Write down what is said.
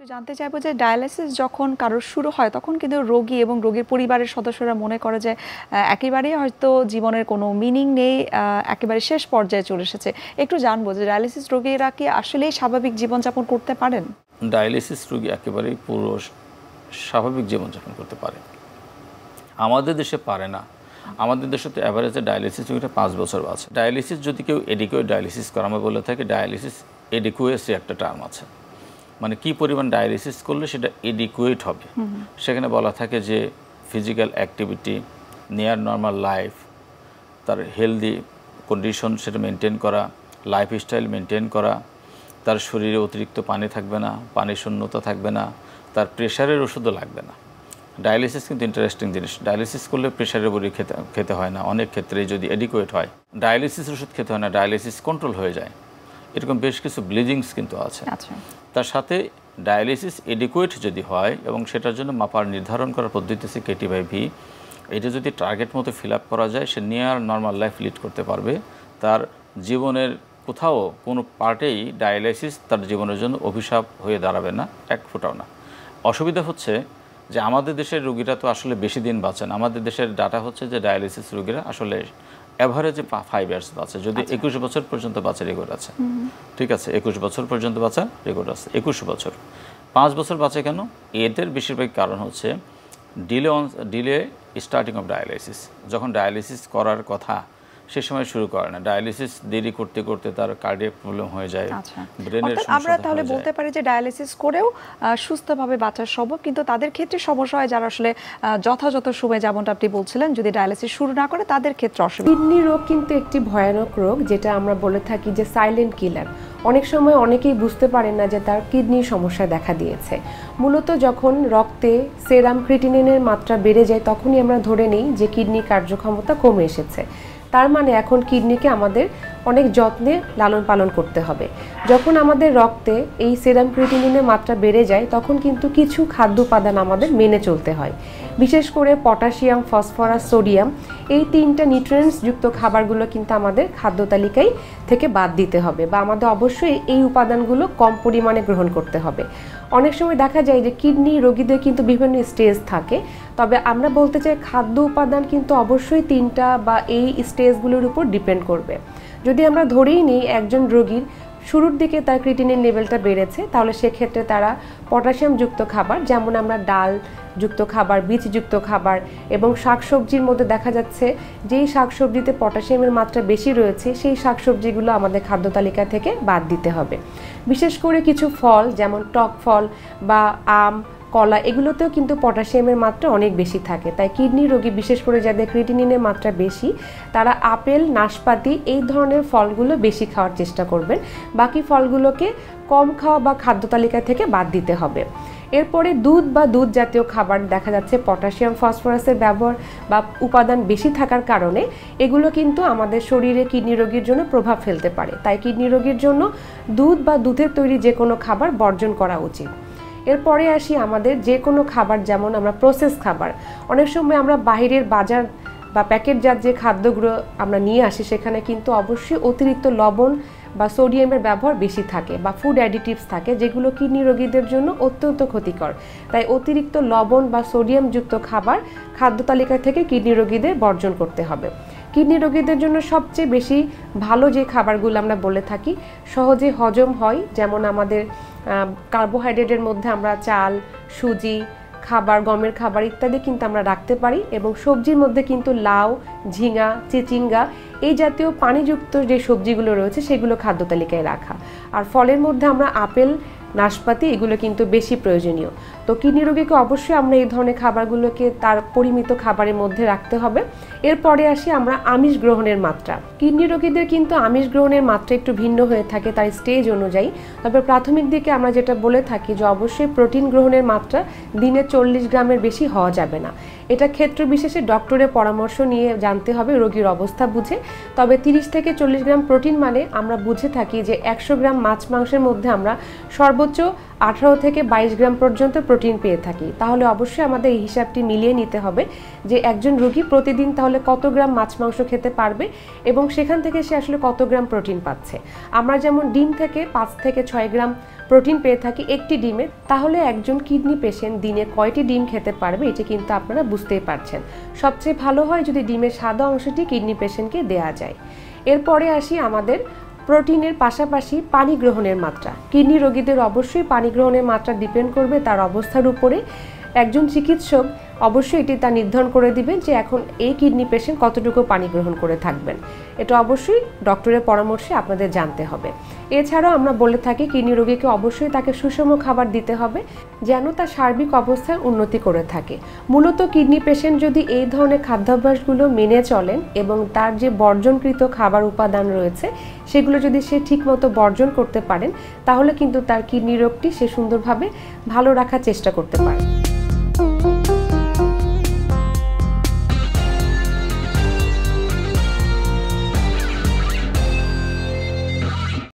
একটু জানতে চাইবো যে ডায়ালিসিস যখন কারোর শুরু হয় তখন কিন্তু রোগী এবং রোগীর পরিবারের সদস্যরা মনে করে যে একেবারেই হয়তো জীবনের কোনো মিনিং নেই, একেবারে শেষ পর্যায়ে চলে এসেছে। একটু জানবো যে ডায়ালিসিস রোগীরা কি আসলেই স্বাভাবিক জীবনযাপন করতে পারেন? ডায়ালিসিস রোগী একেবারেই পুরো স্বাভাবিক জীবনযাপন করতে পারে। আমাদের দেশে পারে না। আমাদের দেশে তো অ্যাভারেজে ডায়ালিসিস রোগীটা 5 বছর বাঁচে। ডায়ালিসিস যদি কেউ এডিকুয়েট ডায়ালিসিস করে, আমরা বলে থাকি ডায়ালিসিস এডিকুয়েসি একটা টার্ম আছে, মানে কি পরিমাণ ডায়ালিসিস করলে সেটা এডিকুয়েট হবে। সেখানে বলা থাকে যে physical activity, near normal life, তার হেলদি কন্ডিশন সেটা মেনটেন করা, লাইফস্টাইল মেনটেন করা, তার শরীরে অতিরিক্ত পানি থাকবে না, পানি শূন্যতা থাকবে না, তার প্রেশারের ওষুধও লাগবে না। ডায়ালিসিস কিন্তু ইন্টারেস্টিং জিনিস। ডায়ালিসিস করলে প্রেশারের বড়ি খেতে হয় না, অনেক ক্ষেত্রে যদি এডিকুয়েট হয়। ডায়ালিসিস ওষুধ খেতে হয় না, ডায়ালিসিস কন্ট্রোল হয়ে যায়। এরকম বেশ কিছু ব্লিডিংস কিন্তু আছে। তার সাথে ডায়ালিসিস এডিকুয়েট যদি হয় এবং সেটার জন্য মাপার নির্ধারণ করার পদ্ধতি আছে KT/V, এটা যদি টার্গেট মতো ফিল আপ করা যায়, সে নিয়ার নর্মাল লাইফ লিড করতে পারবে। তার জীবনের কোথাও কোনো পার্টেই ডায়ালিসিস তার জীবনের জন্য অভিশাপ হয়ে দাঁড়াবে না, এক ফোঁটাও না। অসুবিধা হচ্ছে যে আমাদের দেশের রোগীরা তো আসলে বেশি দিন বাঁচেন। আমাদের দেশের ডাটা হচ্ছে যে ডায়ালিসিস রোগীরা আসলে অ্যাভারেজে 5 ইয়ার্স বাঁচে, যদি 21 বছর পর্যন্ত বাঁচার রেকর্ড আছে। ঠিক আছে, 21 বছর পর্যন্ত বাঁচার রেকর্ড আছে। 21 বছর, 5 বছর বাঁচে কেন? এদের বেশিরভাগ কারণ হচ্ছে ডিলে স্টার্টিং অফ ডায়ালিসিস। যখন ডায়ালিসিস করার কথা সে সময় শুরু করে না, ডায়ালিসিস দেরি করতে করতে তার কার্ডিয়াক প্রবলেম হয়ে যায়, ব্রেনের সমস্যা। আমরা তাহলে বলতে পারি যে ডায়ালিসিস করেও সুস্থভাবে বাঁচা সম্ভব, কিন্তু তাদের ক্ষেত্রে সমস্যা হয় যারা আসলে যথাযথ সময়ে, যেমনটা আপনি বলছিলেন, যদি ডায়ালিসিস শুরু না করে তাদের ক্ষেত্রে অসুবিধা। কিডনি রোগ কিন্তু একটি ভয়ানক রোগ, যেটা আমরা বলে থাকি যে সাইলেন্ট কিলার। অনেক সময় অনেকেই বুঝতে পারেন না যে তার কিডনির সমস্যা দেখা দিয়েছে। মূলত যখন রক্তে সেরাম ক্রিটিনিনের মাত্রা বেড়ে যায় তখনই আমরা ধরে নিই যে কিডনির কার্যক্ষমতা কমে এসেছে। তার মানে এখন কিডনিকে আমাদের অনেক যত্নে লালন পালন করতে হবে। যখন আমাদের রক্তে এই সেরাম ক্রিটিনিনের মাত্রা বেড়ে যায় তখন কিন্তু কিছু খাদ্য উপাদান আমাদের মেনে চলতে হয়। বিশেষ করে পটাশিয়াম, ফসফরাস, সোডিয়াম, এই 3টা নিউট্রিয়েন্টস যুক্ত খাবারগুলো কিন্তু আমাদের খাদ্য তালিকায় থেকে বাদ দিতে হবে, বা আমাদের অবশ্যই এই উপাদানগুলো কম পরিমাণে গ্রহণ করতে হবে। অনেক সময় দেখা যায় যে কিডনি রোগীদের কিন্তু বিভিন্ন স্টেজ থাকে, তবে আমরা বলতে চাই খাদ্য উপাদান কিন্তু অবশ্যই 3টা বা এই স্টেজগুলোর উপর ডিপেন্ড করবে। যদি আমরা ধরেই নিই একজন রোগীর শুরুর দিকে তার ক্রিটিনিন লেভেলটা বেড়েছে, তাহলে সেক্ষেত্রে তারা পটাশিয়ামযুক্ত খাবার, যেমন আমরা ডাল যুক্ত খাবার, বীজযুক্ত খাবার এবং শাকসবজির মধ্যে দেখা যাচ্ছে যেই শাকসবজিতে পটাশিয়ামের মাত্রা বেশি রয়েছে সেই শাকসবজিগুলো আমাদের খাদ্য তালিকা থেকে বাদ দিতে হবে। বিশেষ করে কিছু ফল, যেমন টক ফল বা আম, কলা, এগুলোতেও কিন্তু পটাশিয়ামের মাত্রা অনেক বেশি থাকে। তাই কিডনি রোগী, বিশেষ করে যাদের ক্রিটিনিনের মাত্রা বেশি, তারা আপেল, নাশপাতি এই ধরনের ফলগুলো বেশি খাওয়ার চেষ্টা করবেন। বাকি ফলগুলোকে কম খাওয়া বা খাদ্য তালিকা থেকে বাদ দিতে হবে। এরপরে দুধ বা দুধ জাতীয় খাবার দেখা যাচ্ছে পটাশিয়াম, ফসফরাসের ব্যবহার বা উপাদান বেশি থাকার কারণে এগুলো কিন্তু আমাদের শরীরে কিডনি রোগীর জন্য প্রভাব ফেলতে পারে। তাই কিডনি রোগীর জন্য দুধ বা দুধের তৈরি যে কোনো খাবার বর্জন করা উচিত। এরপরে আসি আমাদের যে কোনো খাবার, যেমন আমরা প্রসেস খাবার। অনেক সময় আমরা বাইরের বাজার বা প্যাকেটজাত যে খাদ্যগুলো আমরা নিয়ে আসি সেখানে কিন্তু অবশ্যই অতিরিক্ত লবণ বা সোডিয়ামের ব্যবহার বেশি থাকে, বা ফুড অ্যাডিটিভস থাকে, যেগুলো কিডনি রোগীদের জন্য অত্যন্ত ক্ষতিকর। তাই অতিরিক্ত লবণ বা সোডিয়ামযুক্ত খাবার খাদ্য তালিকা থেকে কিডনি রোগীদের বর্জন করতে হবে। কিডনি রোগীদের জন্য সবচেয়ে বেশি ভালো যে খাবারগুলো আমরা বলে থাকি, সহজে হজম হয়, যেমন আমাদের কার্বোহাইড্রেটের মধ্যে আমরা চাল, সুজি খাবার, গমের খাবার ইত্যাদি কিন্তু আমরা রাখতে পারি। এবং সবজির মধ্যে কিন্তু লাউ, ঝিঙা, চিচিঙ্গা এই জাতীয় পানিযুক্ত যে সবজিগুলো রয়েছে সেগুলো খাদ্য তালিকায় রাখা। আর ফলের মধ্যে আমরা আপেল, নাশপাতি এগুলো কিন্তু বেশি প্রয়োজনীয়। তো কিডনি রোগীকে অবশ্যই আমরা এই ধরনের খাবারগুলোকে তার পরিমিত খাবারের মধ্যে রাখতে হবে। এরপরে আসি আমরা আমিষ গ্রহণের মাত্রা। কিডনি রোগীদের কিন্তু আমিষ গ্রহণের মাত্রা একটু ভিন্ন হয়ে থাকে তার স্টেজ অনুযায়ী। তবে প্রাথমিক দিকে আমরা যেটা বলে থাকি যে অবশ্যই প্রোটিন গ্রহণের মাত্রা দিনে 40 গ্রামের বেশি হওয়া যাবে না। এটা ক্ষেত্র বিশেষে ডক্টরের পরামর্শ নিয়ে জানতে হবে, রোগীর অবস্থা বুঝে। তবে 30 থেকে 40 গ্রাম প্রোটিন মানে আমরা বুঝে থাকি যে 100 গ্রাম মাছ মাংসের মধ্যে আমরা সর্বোচ্চ 18 থেকে 22 গ্রাম পর্যন্ত প্রোটিন পেয়ে থাকি, তাহলে অবশ্যই আমাদের এই হিসাবটি মিলিয়ে নিতে হবে যে একজন রোগী প্রতিদিন তাহলে কত গ্রাম মাছ মাংস খেতে পারবে এবং সেখান থেকে সে আসলে কত গ্রাম প্রোটিন পাচ্ছে। আমরা যেমন ডিম থেকে 5 থেকে 6 গ্রাম প্রোটিন পেয়ে থাকি একটি ডিমে, তাহলে একজন কিডনি পেশেন্ট দিনে কয়টি ডিম খেতে পারবে এটি কিন্তু আপনারা বুঝতেই পারছেন। সবচেয়ে ভালো হয় যদি ডিমের সাদা অংশটি কিডনি পেশেন্টকে দেয়া যায়। এরপরে আসি আমাদের প্রোটিনের পাশাপাশি পানি গ্রহণের মাত্রা। কিডনি রোগীদের অবশ্যই পানি গ্রহণের মাত্রা ডিপেন্ড করবে তার অবস্থার উপরে। একজন চিকিৎসক অবশ্যই এটি তা নির্ধারণ করে দিবেন যে এখন এই কিডনি পেশেন্ট কতটুকু পানি গ্রহণ করে থাকবেন, এটা অবশ্যই ডক্টরের পরামর্শে আপনাদের জানতে হবে। এছাড়াও আমরা বলে থাকি কিডনি রোগীকে অবশ্যই তাকে সুষম খাবার দিতে হবে যেন তার সার্বিক অবস্থার উন্নতি করে থাকে। মূলত কিডনি পেশেন্ট যদি এই ধরনের খাদ্যাভ্যাসগুলো মেনে চলেন এবং তার যে বর্জনকৃত খাবার উপাদান রয়েছে সেগুলো যদি সে ঠিকমতো বর্জন করতে পারেন তাহলে কিন্তু তার কিডনি রোগটি সে সুন্দরভাবে ভালো রাখার চেষ্টা করতে পারে।